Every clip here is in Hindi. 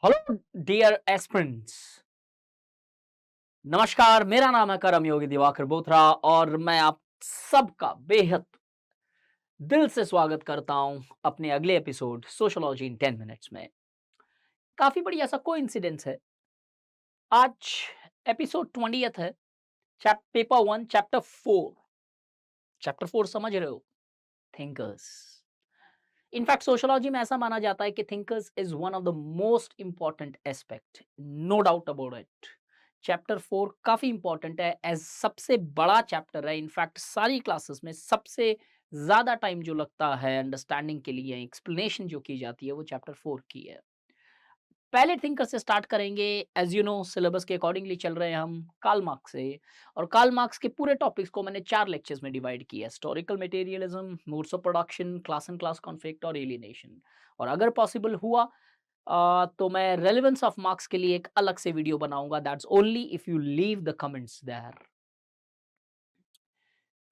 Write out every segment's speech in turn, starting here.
Hello dear aspirants. नमस्कार, मेरा नाम है करम योगी दिवाकर बोथरा और मैं आप सबका बेहद दिल से स्वागत करता हूं अपने अगले एपिसोड सोशियोलॉजी इन 10 मिनट्स में। काफी बड़ी ऐसा कोइंसिडेंस है। आज एपिसोड 20th है। Paper 1 chapter 4। चैप्टर 4 समझ रहे हो? थिंकर्स। इनफैक्ट सोशियोलॉजी में ऐसा माना जाता है कि thinkers is one of the most important aspect, no doubt about it. Chapter 4 काफी इंपॉर्टेंट है, एज सबसे बड़ा चैप्टर है। इनफैक्ट सारी क्लासेस में सबसे ज्यादा टाइम जो लगता है अंडरस्टैंडिंग के लिए, एक्सप्लेनेशन जो की जाती है, वो चैप्टर 4 की है। पहले थिंकर से स्टार्ट करेंगे। एज यू नो, सिलेबस के अकॉर्डिंगली चल रहे हैं हम कार्ल मार्क्स से। और कार्ल मार्क्स के पूरे टॉपिक्स को मैंने 4 लेक्चर्स में डिवाइड किया है: historical materialism, modes of production, class and class conflict और एलियनेशन। और अगर पॉसिबल हुआ तो मैं रेलेवेंस ऑफ मार्क्स के लिए एक अलग से वीडियो बनाऊंगा। That's only if you leave the comments there.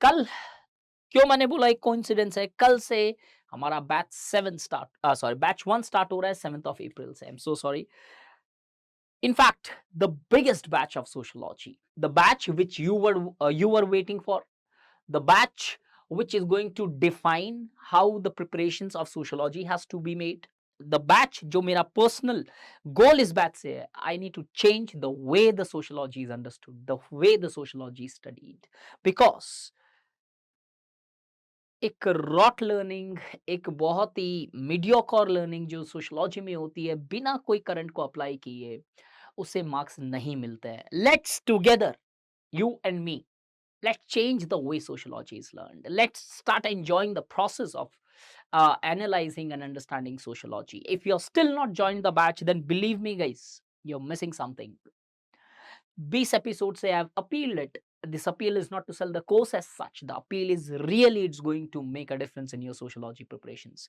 कल, क्यों मैंने बोला एक कोइंसिडेंस है, कल से हमारा बैच 1 स्टार्ट हो रहा है 7th ऑफ अप्रैल से। I am so sorry. In fact, the biggest batch of sociology, the batch which you were waiting for, the batch which is going to define how the preparations of sociology has to be made, the batch जो मेरा personal goal इस batch से है, I need to change the way the sociology is understood, the way the sociology is studied, because एक रॉट लर्निंग, एक बहुत ही मीडियोकर लर्निंग जो सोशियोलॉजी में होती है, बिना कोई करंट को अप्लाई किए उसे मार्क्स नहीं मिलते हैं। Let's together, you and me, let's change the way sociology is learned. Let's start enjoying the process of analyzing and understanding sociology. If you're still not joined the batch, then believe me guys, you're missing something. 20 episodes say I've appealed it. This appeal is not to sell the course as such. The appeal is really it's going to make a difference in your sociology preparations.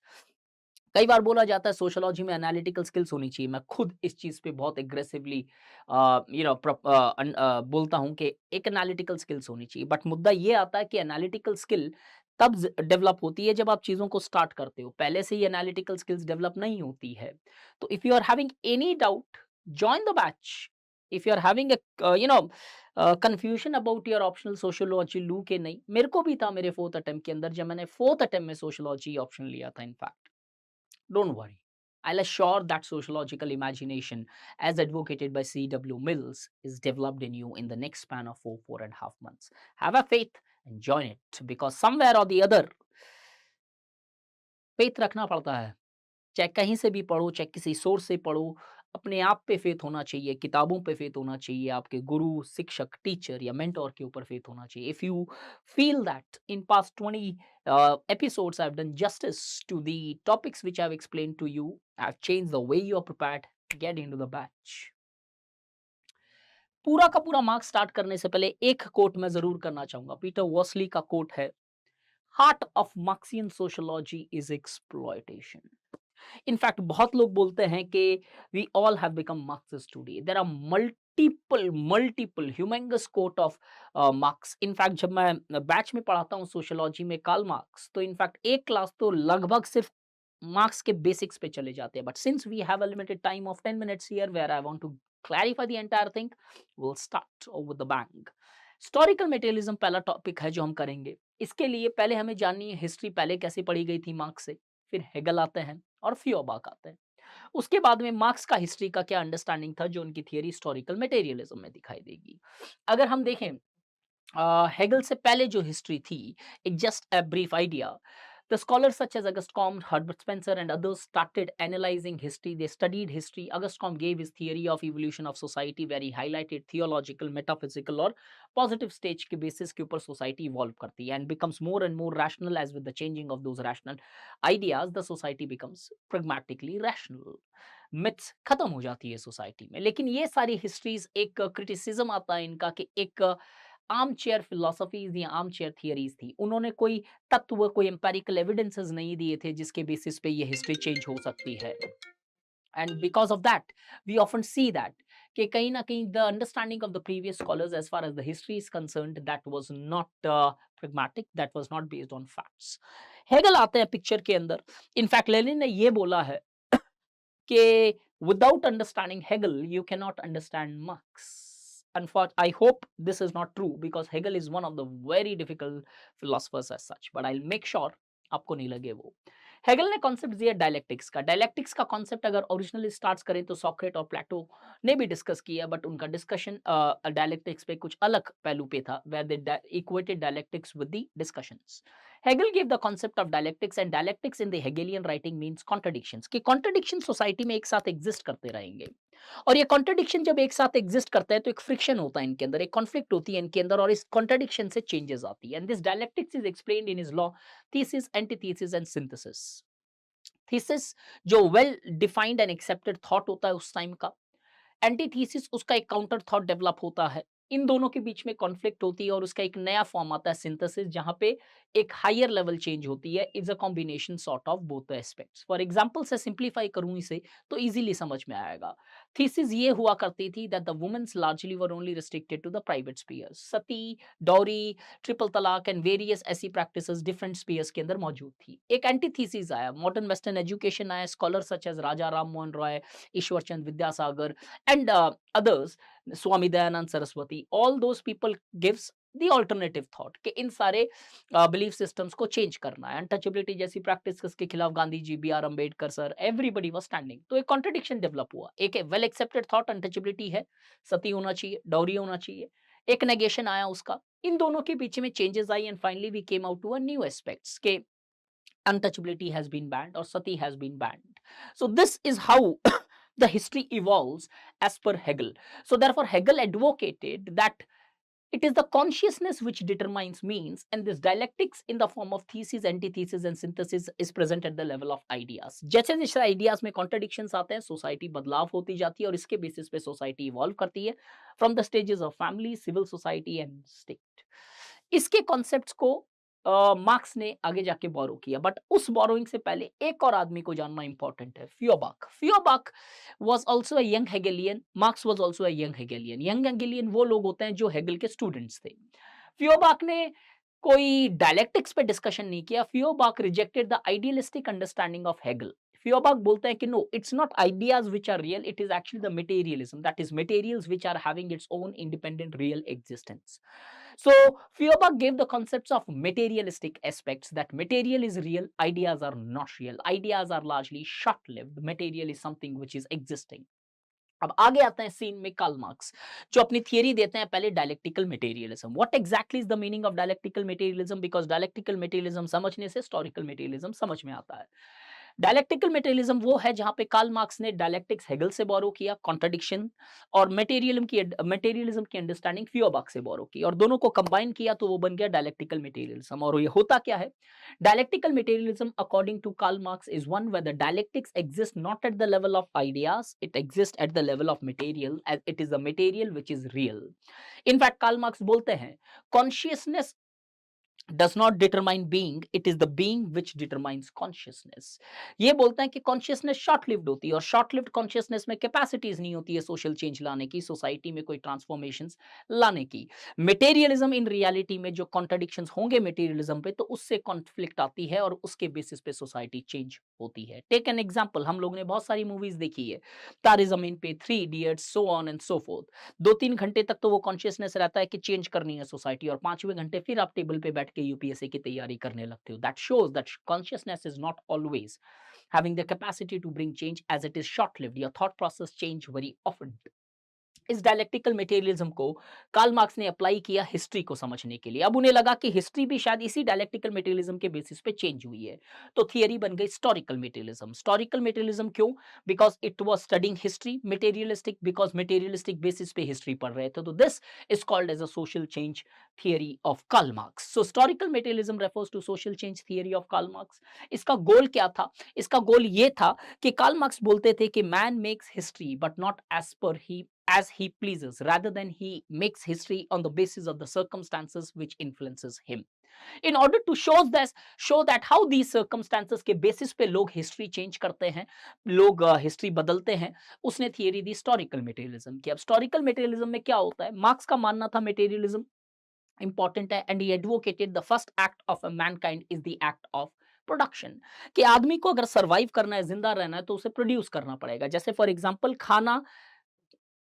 कई बार बोला जाता है सोशियोलॉजी में एनालिटिकल स्किल्स होनी चाहिए। मैं खुद इस चीज़ पे बहुत एग्रेसिवली बोलता हूँ कि एक एनालिटिकल स्किल्स होनी चाहिए। बट मुद्दा ये आता है कि एनालिटिकल स्किल तब डेवलप होती है जब आप चीज़ों को स्टार्ट करते हो। पहले से ही एनालिटिकल स्किल्स डेवलप नहीं होती है। तो if you are having any doubt, join the batch. If you are having confusion about your optional sociology लू के नहीं, मेरे को भी था मेरे फोर्थ अटेम्प्ट के अंदर, जब मैंने फोर्थ अटेम्प्ट में सोशियोलॉजी ऑप्शन लिया था। In fact don't worry. I'll assure that sociological imagination, as advocated by C.W. Mills, is developed in you in the next span of 4.5 months. Have a faith and join it, because somewhere or the other, faith रखना पड़ता है। चाहे कहीं से भी पढ़ो, चाहे किसी सोर्स से पढ़ो, अपने आप पे फेथ होना चाहिए, किताबों पे फेथ होना चाहिए, आपके गुरु, शिक्षक, टीचर या मेंटर के ऊपर फेथ होना चाहिए। If you feel that in past 20 episodes I've done justice to the topics which I've explained to you, I've changed the way you are prepared, get into the batch. पूरा का पूरा मार्क्स स्टार्ट करने से पहले एक कोट मैं जरूर करना चाहूंगा। पीटर वॉसली का कोट है, heart of Marxian sociology is exploitation. In fact बहुत लोग बोलते हैं कि we all have become Marxist today. There are multiple humongous quote of Marx. In fact जब मैं बैच में पढ़ाता हूँ सोशियोलॉजी में कार्ल मार्क्स, तो इनफैक्ट एक क्लास तो लगभग सिर्फ मार्क्स के बेसिक्स पे चले जाते हैं। But since we have a limited time of 10 minutes here where I want to clarify the entire thing, we'll start with the bang. Historical materialism पहला टॉपिक है जो हम करेंगे। इसके लिए पहले हमें जाननी है हिस्ट्री पहले कैसे पढ़ी गई थी मार्क्स से, फिर हेगल आते हैं और फ्यूबर्क आते हैं। उसके बाद में मार्क्स का हिस्ट्री का क्या अंडरस्टैंडिंग था, जो उनकी थियरी हिस्टोरिकल मटेरियलिज्म में दिखाई देगी। अगर हम देखें हेगल से पहले जो हिस्ट्री थी, एक just a brief idea, the scholars such as August Comte, Herbert Spencer, and others started analyzing history. They studied history. August Comte gave his theory of evolution of society, where he highlighted theological, metaphysical, और positive stage के basis के ऊपर society evolve करती है and becomes more and more rational. As with the changing of those rational ideas, the society becomes pragmatically rational. Myths खत्म हो जाती है सोसाइटी में। लेकिन ये सारी हिस्ट्रीज, एक क्रिटिसिज्म आता है इनका कि एक आर्म चेयर फिलोसफीज या आर्म चेयर थियरीज थी। उन्होंने कोई तत्व, कोई एम्पेरिकल एविडेंसेस नहीं दिए थे जिसके बेसिस पे ये हिस्ट्री चेंज हो सकती है। And because of that we often see that कि कहीं ना कहीं the understanding of the previous scholars as far as the history is concerned, that was not pragmatic, that was not based on facts. Hegel आते हैं पिक्चर के अंदर। इनफैक्ट लेनिन ने ये बोला है कि Without understanding Hegel, you cannot understand Marx. I hope this is not true because Hegel is one of the very difficult philosophers as such, but I'll make sure आपको नहीं लगे वो। हेगल ने कॉन्सेप्ट दिया डायलेक्टिक्स का। डायलेक्टिक्स का कॉन्सेप्ट अगर ओरिजिनली स्टार्ट करें तो सॉक्रेट और प्लेटो ने भी डिस्कस किया, बट उनका डिस्कशन डायलेक्टिक्स पे कुछ अलग पहलू पे था, where they equated dialectics with the discussions. Hegel give the concept of dialectics, and dialectics in the Hegelian writing means contradictions, कि कॉन्ट्रडिक्शन सोसाइटी में एक साथ एग्जिस्ट करते रहेंगे। और ये कॉन्ट्रडिक्शन जब एक साथ एग्जिस्ट करता है तो एक फ्रिक्शन होता है इनके अंदर, एक कॉन्फ्लिक्ट होती है इनके अंदर, और इस कॉन्ट्रडिक्शन से चेंजेस आती है। And this dialectics is explained in his law thesis, antithesis and synthesis. Thesis जो well defined and accepted thought होता है उस टाइम का, एंटीथीसिस उसका एक काउंटर थॉट डेवलप होता है, इन दोनों के बीच में कॉन्फ्लिक्ट होती है और उसका एक नया फॉर्म आता है सिंथेसिस, जहां पे एक हायर लेवल चेंज होती है। Is a combination sort of both the aspects. For example से सिंप्लीफाई करूं इसे तो इजीली समझ में आएगा। थीसिस ये हुआ करती थी that the womens largely were only restricted to the private spheres. Sati, dowry, triple talaq and various ऐसी प्रैक्टिसेस डिफरेंट स्पीयर्स के अंदर मौजूद थी। एक एंटीथीसिस आया, मॉडर्न वेस्टर्न एजुकेशन आया, scholar such as Raja Ram Mohan Roy, Ishwar Chand Vidyasagar and others, Swami Dayanand Saraswati, all those people gives the alternative thought कि इन सारे बिलीफ सिस्टम्स को चेंज करना है। अनटचेबिलिटी जैसी प्रैक्टिस के खिलाफ Gandhi ji, B R Ambedkar sir, everybody was standing. तो एक कॉन्ट्रडिक्शन डेवलप हुआ। एक वेल एक्सेप्टेड थॉट अनटचेबिलिटी है, सती होना चाहिए, डॉरी होना चाहिए, एक नेगेशन आया उसका, इन दोनों के बीच में चेंजेस आई, and finally we came out to a new aspects के untouchability has been banned or sati has been banned. So this is how the history evolves as per Hegel. So therefore Hegel advocated that it is the consciousness which determines means, and this dialectics in the form of thesis, antithesis and synthesis is present at the level of ideas. जैसे जैसे आइडियाज में कॉन्ट्रडिक्शंस आते हैं, सोसाइटी बदलाव होती जाती है और इसके बेसिस पे सोसाइटी इवॉल्व करती है from the stages of family, civil society and state. इसके कॉन्सेप्ट्स को मार्क्स ने आगे जाके बोरो किया, बट उस बोरोइंग से पहले एक और आदमी को जानना इंपॉर्टेंट है, फ्यूबाक। फ्यूबाक was also a young Hegelian, Marx was also a young Hegelian। young Hegelian वो लोग होते हैं जो हेगल के स्टूडेंट्स थे। फ्यूबाक ने कोई डायलेक्टिक्स पे डिस्कशन नहीं किया। फ्यूबाक rejected the idealistic understanding of Hegel. फ्यूबाक बोलता है कि no, it's not ideas which are real, it is actually the materialism, that is materials which are having its own independent real existence. So Feuerbach gave the concepts of materialistic aspects, that material is real, ideas are not real, ideas are largely short-lived, material is something which is existing। अब आगे आते हैं सीन में कार्ल मार्क्स, जो अपनी थियरी देते हैं पहले dialectical materialism. What exactly is the meaning of dialectical materialism, because dialectical materialism समझने से हिस्टोरिकल मटेरियलिज्म समझ में आता है। डायलेक्टिकल मटेरियलिज्म वो है जहां पे कार्ल मार्क्स ने डायलेक्टिक्स हेगल से बोरो किया, कॉन्ट्रडिक्शन, और मटेरियलिज्म की अंडरस्टैंडिंग फ्यूबाक से बोरो की, और दोनों को कंबाइन किया तो वो बन गया डायलेक्टिकल मटेरियलिज्म। और ये होता क्या है? Dialectical materialism, according to Karl Marx, is one where the dialectics exists not at the level of ideas, it exists at the level of material, as it is the material which is real. In fact, Karl Marx बोलते हैं, consciousness does not determine being, it is the being which determines consciousness। ये बोलते हैं कि कॉन्शियसनेस शॉर्ट लिव्ड होती है, और शॉर्ट लिव्ड कॉन्शियसनेस में कैपेसिटीज नहीं होती है सोशल चेंज लाने की, सोसाइटी में कोई ट्रांसफॉर्मेशंस लाने की। मटेरियलिज्म इन रियलिटी में जो कॉन्ट्रडिक्शंस होंगे मटेरियलिज्म पे, तो उससे कॉन्फ्लिक्ट आती है और उसके बेसिस पे सोसाइटी चेंज होती है। टेक एन एग्जांपल, हम लोग ने बहुत सारी मूवीज देखी है, तारे जमीन पे, 3 idiots, so on and so fourth. 2-3 घंटे तक तो वो कॉन्शियसनेस रहता है कि चेंज करनी है सोसाइटी, और 5वें घंटे फिर आप टेबल पे बैठ के यूपीएससी की तैयारी करने लगते हो। That shows that consciousness is not always having the capacity to bring change, as it is short lived, your thought process change very often। इस डायलेक्टिकल मटेरियलिज्म को कार्ल मार्क्स ने अप्लाई किया हिस्ट्री को समझने के लिए। अब उन्हें लगा कि हिस्ट्री भी शायद इसी डायलेक्टिकल मटेरियलिज्म के बेसिस पे चेंज हुई है, तो थियरी बन गई हिस्टोरिकल मटेरियलिज्म। हिस्टोरिकल मटेरियलिज्म क्यों? Because it was studying history. Materialistic because materialistic basis पे हिस्ट्री पढ़ रहे थे, तो this is called as a social change theory of Karl Marx. So historical materialism refers to social change theory of Karl Marx. इसका गोल क्या था? इसका गोल ये था कि कार्ल मार्क्स बोलते थे कि man makes history but not as he pleases, rather than he makes history on the basis of the circumstances which influences him। In order to show that how these circumstances के basis पे लोग history change करते हैं, लोग history बदलते हैं, उसने थियरी दी हिस्टोरिकल मटेरियलिज्म की। अब हिस्टोरिकल मटेरियलिज्म में क्या होता है? मार्क्स का मानना था मटेरियलिज्म इंपॉर्टेंट है, and he advocated the first act of a Mankind is the act of production कि आदमी को अगर सर्वाइव करना है, जिंदा रहना है, तो उसे प्रोड्यूस करना पड़ेगा। जैसे फॉर एग्जांपल खाना,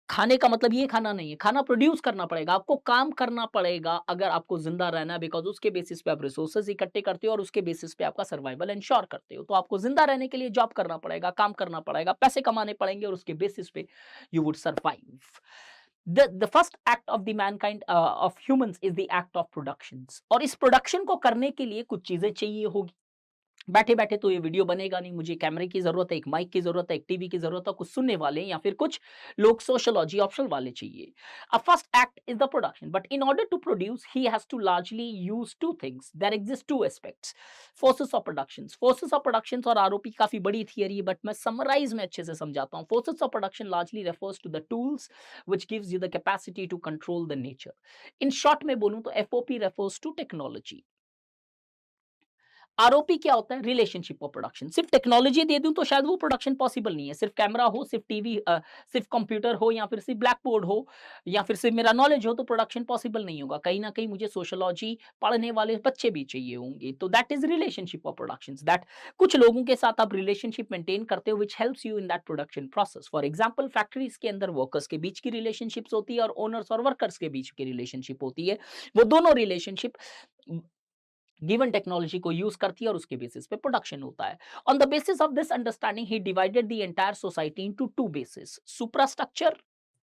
खाने का मतलब ये खाना नहीं है, खाना प्रोड्यूस करना पड़ेगा, आपको काम करना पड़ेगा अगर आपको ज़िंदा रहना है, बिकॉज़ उसके बेसिस पे आप रिसोर्सेज़ इकट्ठे करते हो और उसके बेसिस पे आपका सर्वाइवल एन्श्योर करते हो। तो आपको ज़िंदा रहने के लिए जॉब करना पड़ेगा, काम करना पड़ेगा, पैसे कमाने पड़ेंगे और उसके बेसिस पे you would survive. The first act of the Mankind of humans is the act of productions, और इस प्रोडक्शन को करने के लिए कुछ चीज़ें चाहिए होगी। बैठे-बैठे तो ये वीडियो बनेगा नहीं, मुझे कैमरे की ज़रूरत है, एक माइक की ज़रूरत है, एक टीवी की ज़रूरत है, कुछ सुनने वाले या फिर कुछ लोग सोशियोलॉजी ऑप्शनल वाले चाहिए। A first act is the production, but in order to produce, he has to largely use two things. There exist two aspects. Forces of productions. Forces of productions और आरओपी काफ़ी बड़ी थियरी है, बट मैं समराइज़ में अच्छे से समझाता हूँ। Forces of production largely refers to the tools which gives you the capacity to control the nature. In short में बोलूँ तो FOP refers to technology. ROP क्या होता है? Relationship of production. सिर्फ टेक्नोलॉजी दे दूं तो शायद वो प्रोडक्शन पॉसिबल नहीं है। सिर्फ कैमरा हो, सिर्फ टीवी, सिर्फ कंप्यूटर हो, या फिर सिर्फ ब्लैक बोर्ड हो, या फिर सिर्फ मेरा नॉलेज हो, तो प्रोडक्शन पॉसिबल नहीं होगा। कहीं ना कहीं मुझे सोशियोलॉजी पढ़ने वाले बच्चे भी चाहिए होंगे। तो that is relationship of production, that कुछ लोगों के साथ आप रिलेशनशिप मेंटेन करते हो which helps you in that production process. For example, factories के अंदर वर्कर्स के बीच की रिलेशनशिप्स होती है और ओनर्स और वर्कर्स के बीच की रिलेशनशिप होती है। वो दोनों रिलेशनशिप गिवन टेक्नोलॉजी को यूज करती है और उसके बेसिस पे प्रोडक्शन होता है। On the basis of this understanding ही divided the entire society into two basis, superstructure,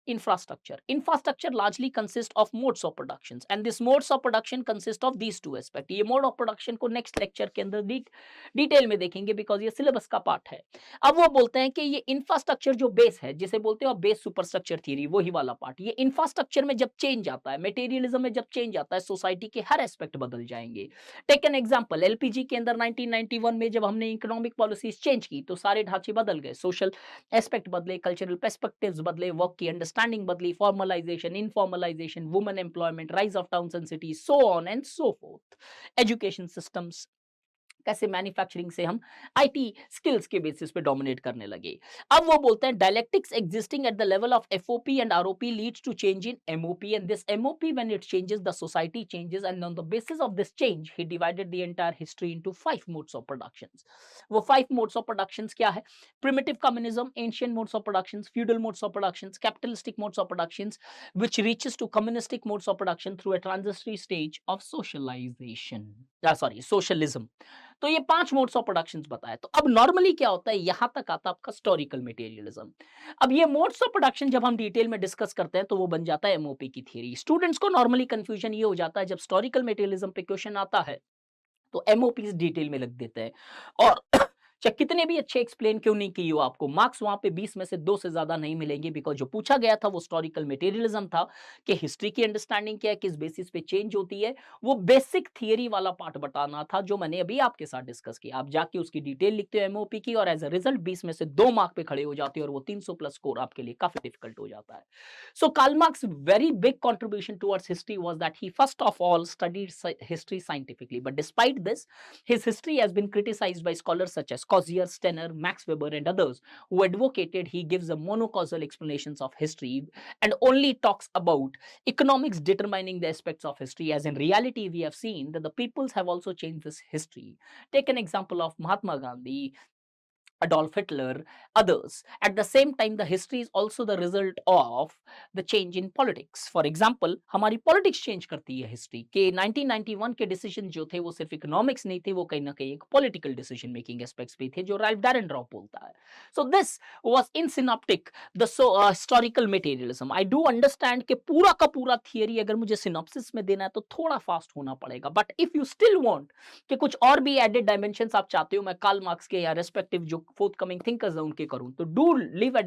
infrastructure. Infrastructure largely consists of modes of productions, and this modes of production consist of these two aspects. ये mode of production को next lecture के अंदर डिटेल में देखेंगे, बिकॉज ये सिलेबस का पार्ट है। अब वो बोलते हैं कि ये इंफ्रास्ट्रक्चर जो बेस है, जिसे बोलते हो बेस सुपरस्ट्रक्चर थ्योरी, वही वाला पार्ट, ये इंफ्रास्ट्रक्चर में जब चेंज आता है, मटेरियलिज्म में जब चेंज आता है, सोसाइटी के हर एस्पेक्ट बदल जाएंगे। टेक एन एग्जांपल, एलपीजी के अंदर 1991 में जब हमने इकोनॉमिक पॉलिसीज चेंज की, तो सारे ढांचे बदल गए, सोशल एस्पेक्ट बदले, कल्चरल पर्सपेक्टिव्स बदले, वर्क की अंडरस्टैंडिंग बदली, formalisation, informalisation, women employment, rise of towns and cities, so on and so forth. Education systems, कैसे मैन्युफैक्चरिंग से हम आईटी स्किल्स के बेसिस पे डोमिनेट करने लगे। अब वो बोलते हैं dialectics existing at the level of FOP and ROP leads to change in MOP, and this MOP when it changes the society changes, and on the basis of this change he divided the entire history into 5 modes of productions. वो 5 मोड्स ऑफ प्रोडक्शंस क्या है? Primitive communism, ancient modes of productions, feudal modes of productions, capitalistic modes of productions, which reaches to communistic modes of production through a transitory stage of socialization, sorry, socialism। तो ये 5 मोड्स ऑफ प्रोडक्शंस बताए। तो अब नॉर्मली क्या होता है, यहां तक आता है आपका हिस्टोरिकल मटेरियलिज्म। अब ये मोड्स ऑफ प्रोडक्शन जब हम डिटेल में डिस्कस करते हैं, तो वो बन जाता है एमओपी की थ्योरी। स्टूडेंट्स को नॉर्मली कंफ्यूजन ये हो जाता है, जब हिस्टोरिकल मटेरियलिज्म पे क्वेश्चन आता है तो एमओपीज डिटेल में लिख देते हैं, और चाहे कितने भी अच्छे एक्सप्लेन क्यों नहीं की हो, आपको मार्क्स वहां पे 20 में से 2 से ज्यादा नहीं मिलेंगे, बिकॉज जो पूछा गया था वो हिस्टोरिकल मटेरियलिज्म था कि हिस्ट्री की अंडरस्टैंडिंग क्या है, किस बेसिस पे चेंज होती है। वो बेसिक थियरी वाला पार्ट बताना था, जो मैंने अभी आपके साथ डिस्कस किया। आप जाके उसकी डिटेल लिखते हो एमओपी की, और एज अ रिजल्ट 20 में से 2 मार्क पे खड़े हो जाते हो, और वो 300 प्लस स्कोर आपके लिए काफी डिफिकल्ट हो जाता है। So Karl Marx's very big contribution towards history was that he first of all studied history scientifically. But despite this, his history has been criticized by scholars such as Cossier, Stenner, Max Weber, and others, who advocated he gives a monocausal explanations of history and only talks about economics determining the aspects of history. As in reality, we have seen that the peoples have also changed this history. Take an example of Mahatma Gandhi, Adolf Hitler, others. At the same time, the history is also the result of the change in politics. For example, हमारी politics change करती है history के 1991 के decision जो थे वो सिर्फ economics नहीं थे, वो कहीं ना कहीं एक political decision making aspects भी थे, जो Ralph Dahrendorf बोलता है। So this was in synoptic the historical materialism. I do understand कि पूरा का पूरा theory अगर मुझे synopsis में देना है तो थोड़ा fast होना पड़ेगा, but if you still want कि कुछ और भी एडेड डायमेंशंस आप चाहते हो मैं कार्ल मार्क्स के या रेस्पेक्टिव जो फोर्थ कमिंग थिंकर्स हैं उनके करूं, तो do leave a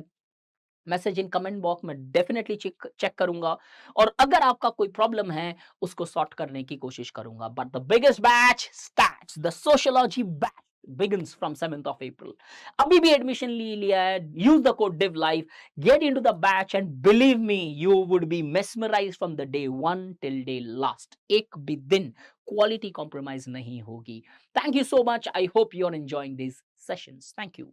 message in comment box में, डेफिनेटली चेक करूंगा, और अगर आपका कोई प्रॉब्लम है उसको सॉर्ट करने की कोशिश करूंगा। But the biggest batch starts, the sociology batch begins from 7th of April। अभी भी एडमिशन ले लिया है, use the code DIVLIFE, get into the batch and believe me you would be mesmerized from the day 1 till day last। एक भी दिन क्वालिटी कॉम्प्रोमाइज नहीं होगी। Thank you so much, I hope you are enjoying these sessions, thank you।